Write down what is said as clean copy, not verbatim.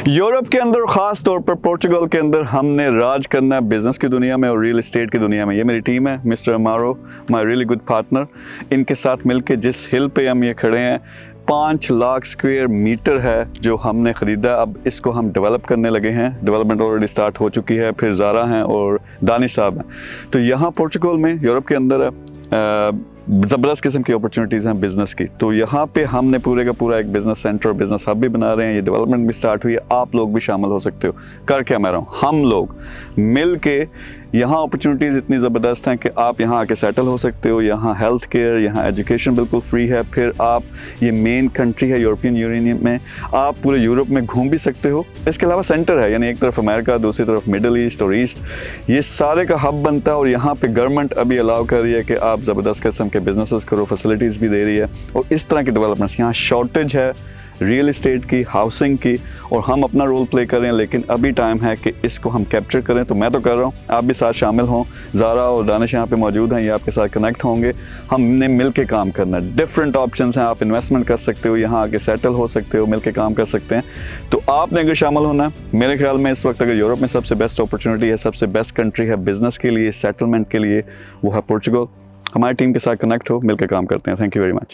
Europe के अंदर, ख़ास तौर पर पोर्चुगल के अंदर हमने राज करना है बिज़नेस की दुनिया में और रियल एस्टेट की दुनिया में। ये मेरी टीम है, mister Amaro, my really good partner. इनके साथ मिलके जिस हिल पे हम ये खड़े हैं, 5 लाख स्क्वायर मीटर है जो हमने ख़रीदा। अब इसको हम डेवलप करने लगे हैं। डेवलपमेंट ऑलरेडी स्टार्ट हो चुकी है। फिर ज़ारा हैं और दानिश साहब हैं। तो यहाँ पोर्चुगल में, यूरोप के अंदर ज़बरदस्त किस्म की अपॉर्चुनिटीज़ हैं बिज़नेस की। तो यहाँ पे हमने पूरे का पूरा एक बिज़नेस सेंटर और बिज़नेस हब भी बना रहे हैं। ये डेवलपमेंट भी स्टार्ट हुई है। आप लोग भी शामिल हो सकते हो। कर क्या मैं रहा हूँ, हम लोग मिल के यहाँ अपॉर्चुनिटीज़ इतनी ज़बरदस्त हैं कि आप यहाँ आके सेटल हो सकते हो। यहाँ हेल्थ केयर, यहाँ एजुकेशन बिल्कुल फ्री है। फिर आप, ये मेन कंट्री है यूरोपियन यूनियन में, आप पूरे यूरोप में घूम भी सकते हो। इसके अलावा सेंटर है, यानी एक तरफ अमेरिका, दूसरी तरफ मिडल ईस्ट और ईस्ट, ये सारे का हब बनता है। और यहाँ पे गवर्नमेंट अभी अलाउ कर रही है कि आप ज़बरदस्त किस्म के बिजनेसेस करो, फैसिलिटीज़ भी दे रही है। और इस तरह के डेवलपमेंट्स, यहाँ शॉर्टेज है रियल एस्टेट की, हाउसिंग की, और हम अपना रोल प्ले कर रहे हैं। लेकिन अभी टाइम है कि इसको हम कैप्चर करें। तो मैं तो कर रहा हूँ, आप भी साथ शामिल हों। ज़ारा और दानिश यहाँ पे मौजूद हैं, ये आपके साथ कनेक्ट होंगे। हमने मिल के काम करना है। डिफरेंट ऑप्शंस हैं, आप इन्वेस्टमेंट कर सकते हो, यहाँ आके सेटल हो सकते हो, मिल के काम कर सकते हैं। तो आपने अगर शामिल होना है, मेरे ख्याल में इस वक्त अगर यूरोप में सबसे बेस्ट अपॉर्चुनिटी है, सबसे बेस्ट कंट्री है बिज़नेस के लिए, सेटलमेंट के लिए, वो है पोर्चुगल। हमारी टीम के साथ कनेक्ट हो, मिल के काम करते हैं। Thank you very much.